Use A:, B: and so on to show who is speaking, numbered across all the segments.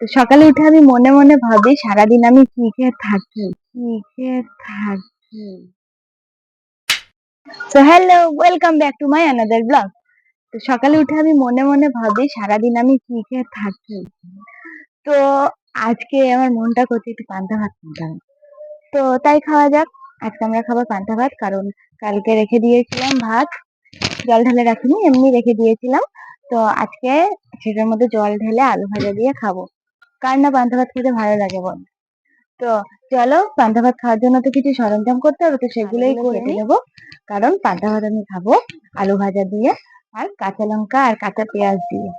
A: তো সকালে উঠে আমি মনে মনে ভাবি সারাদিন আমি কি খেয়ে থাকি কি খেয়ে থাকি। So hello, welcome back to my another blog. তো সকালে উঠে আমি মনে মনে ভাবি সারাদিন আমি কি খেয়ে থাকি। তো আজকে আমার মনটা করছে একটু পান্তা ভাত খেতে হবে। তো তাই খাওয়া যাক। আজকে আমরা খাবো পান্তা ভাত, কারণ কালকে রেখে দিয়েছিলাম ভাত, জল ঢেলে রাখিনি, এমনি রেখে দিয়েছিলাম। তো আজকে সেটার মধ্যে জল ঢেলে আলু ভাজা দিয়ে খাবো। কার না পান্তা ভাত খেতে ভালো লাগে বল। তো চলো, পান্তা ভাত খাওয়ার জন্য তো কিছু সরঞ্জাম করতে হবে, তো সেগুলোই কেটে নেবো। কারণ পান্তা ভাত আমি খাবো আলু ভাজা দিয়ে আর কাঁচা লঙ্কা আর কাঁচা পেঁয়াজ দিয়ে।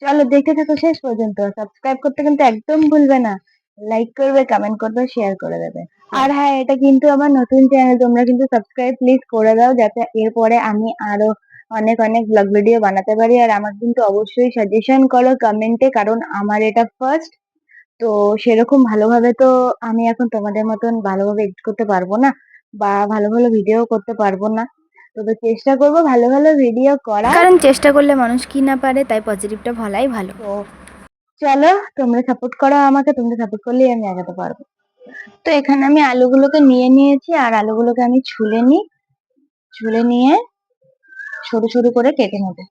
A: চলো দেখতে থাকো শেষ পর্যন্ত। সাবস্ক্রাইব করতে কিন্তু একদম ভুলবে না। লাইক করবে, কমেন্ট করবে, শেয়ার করে দেবে। আর হ্যাঁ, এটা কিন্তু আমার নতুন চ্যানেল, তোমরা কিন্তু সাবস্ক্রাইব প্লিজ করে দাও, যাতে এরপরে আমি আরো অনেক অনেক ব্লগ ভিডিও বানাতে পারি। আর আমার কিন্তু অবশ্যই সাজেশন করো কমেন্টে, কারণ আমার এটা ফার্স্ট। তো সেরকম ভালোভাবে তো আমি এখন তোমাদের মতন ভালোভাবে এডিট করতে পারবো না, বা ভালো ভালো ভিডিও করতে পারবো না। তবে চেষ্টা করবো ভালো ভালো ভিডিও করার,
B: কারণ চেষ্টা করলে মানুষ কি না পারে, তাই পজিটিভটা ভালাই ভালো।
A: তো চলো, তোমরা সাপোর্ট করো আমাকে, তোমরা সাপোর্ট করলেই আমি আগাতে পারবো। তো এখানে আমি আলুগুলোকে নিয়ে নিয়েছি, আর আলুগুলোকে আমি ছুলে নিয়ে সরু সরু করে কেটে নেবো।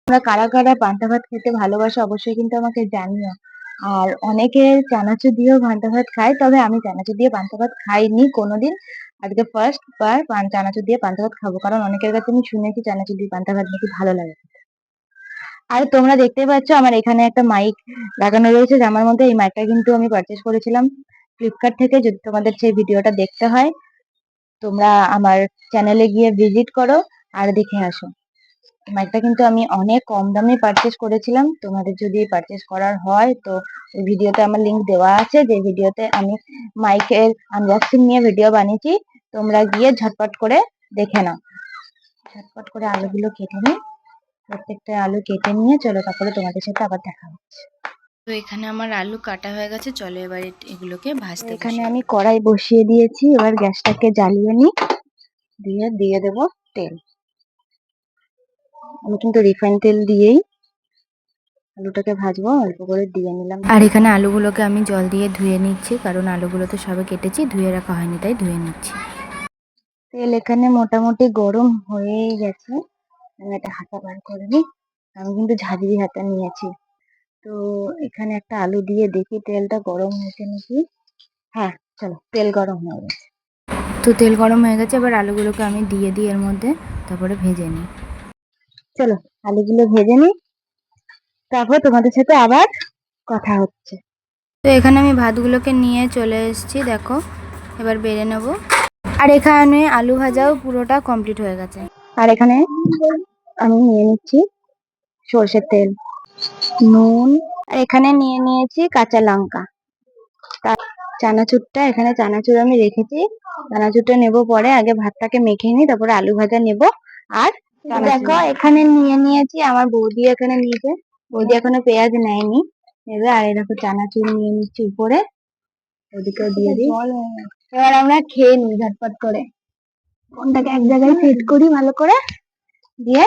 A: তোমরা কারা কারা পান্তা ভাত খেতে ভালোবাসো অবশ্যই কিন্তু আমাকে জানিও। আর অনেকে চানাচুর দিয়েও পান্তা ভাত খায়, তবে আমি চানাচুর দিয়ে পান্তা ভাত খাইনি কোনোদিন। আজকে ফার্স্ট বার চানাচুর দিয়ে পান্তা ভাত খাবো, কারণ অনেকের কাছে আমি শুনেছি চানাচুর দিয়ে পান্তা ভাত নাকি ভালো লাগে। আর তোমরা দেখতে পাচ্ছ আমার এখানে একটা মাইক লাগানো রয়েছে জামার মধ্যে। এই মাইকটা কিন্তু আমি পারচেস করেছিলাম ফ্লিপকার্ট থেকে। যদি তোমাদের সেই ভিডিওটা দেখতে হয়, তোমরা আমার চ্যানেলে গিয়ে ভিজিট করো আর দেখে আসো। মাইকটা কিন্তু আমি অনেক কম দামে পারচেস করেছিলাম। তোমাদের যদি পারচেস করার হয় তো ওই ভিডিওতে আমার লিংক দেওয়া আছে, যে ভিডিওতে আমি মাইকের আনবক্সিং নিয়ে ভিডিও বানিয়েছি। তোমরা গিয়ে ঝটপট করে দেখে নাও। ঝটপট করে আলুগুলো কেটে নিই, প্রত্যেকটা আলু কেটে নিয়ে চলো তারপরে তোমাদের সাথে আবার দেখা হচ্ছে।
B: তো এখানে আমার আলু কাটা হয়ে গেছে, চলো এবার এগুলোকে ভাজতে
A: এখানে
B: বসিয়ে
A: আমি
B: দেবো।
A: কড়াই বসিয়ে দিয়েছি, এবার গ্যাসটাকে জ্বালিয়ে নিই, দিয়ে দেবো তেল। আমি কিন্তু রিফাইন তেল দিয়েই আলুটাকে ভাজবো, অল্প করে দিয়ে নিলাম।
B: আর এখানে আলুগুলোকে আমি জল দিয়ে ধুয়ে নিচ্ছি, কারণ আলুগুলো তো সবে কেটেছি, ধুয়ে রাখা হয়নি, তাই ধুয়ে নিচ্ছি।
A: তেল এখানে মোটামুটি গরম হয়েই গেছে। আমি একটা হাতা বার করে নিই, আমি কিন্তু ঝাঁঝরি হাতা নিয়েছি। তো এখানে একটা আলু দিয়ে দেখি তেলটা গরম হয়েছে নাকি। হ্যাঁ, চলো, তেল গরম হয়ে গেছে।
B: তো তেল গরম হয়ে গেছে, এবার আলুগুলোকে আমি দিয়ে দিই এর মধ্যে, তারপরে ভেজে নিই।
A: চলো আলুগুলো ভেজে নিই, তারপর তোমাদের সাথে আবার কথা হচ্ছে।
B: তো এখানে আমি ভাতগুলোকে নিয়ে চলে এসেছি, দেখো এবার বেড়ে নেব। আর এখানে আলু ভাজাও পুরোটা কমপ্লিট হয়ে গেছে।
A: আর এখানে আমি নিয়ে নিচ্ছি সর্ষের তেল, নুন, আর এখানে নিয়ে নিয়েছি কাঁচা লঙ্কা। চানাচুরটা, এখানে চানাচুর আমি রেখেছি, চানাচুরটা নেব পরে। আগে ভাতটাকে মেখে নিই, তারপরে আলু ভাজা নেব। আর দেখো এখানে নিয়ে নিয়েছি, আমার বৌদি এখানে নিয়েছে, বৌদি এখনো পেঁয়াজ নেয়নি, নেবে। আর এই দেখো চানাচুর নিয়ে নিচ্ছি উপরে, ওদিকেও দিয়ে দিই। এবার আমরা খেয়ে নিই ঝটপট করে। ফোনটাকে এক জায়গায় সেট করি ভালো করে, দিয়ে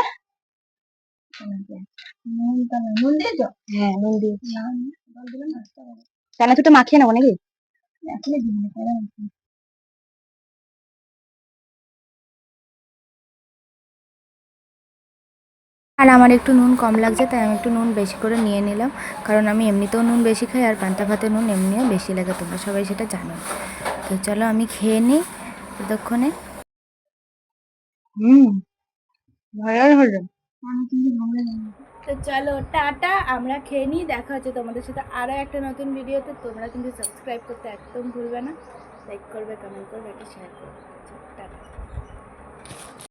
A: নুন দিয়েছো? হ্যাঁ, নুন দিয়েছি। চানাচুরটা মাখিয়ে নেবো নাকি?
B: আর আমার একটু নুন কম লাগছে, তাই আমি একটু নুন বেশি করে নিয়ে নিলাম, কারণ আমি এমনিতেও নুন বেশি খাই, আর পান্তা ভাতে নুন এমনিও বেশি লাগে, তোমরা সবাই সেটা জানো। তো চলো আমি খেয়ে নিই ততক্ষণে।
A: ভালো হলো।
B: তো চলো টাটা, আমরা খেয়ে নিই, দেখা হচ্ছে তোমাদের সাথে আরও একটা নতুন ভিডিওতে। তোমরা কিন্তু সাবস্ক্রাইব করতে একদম ভুলবে না, লাইক করবে, কমেন্ট করবে, একটা শেয়ার করবে।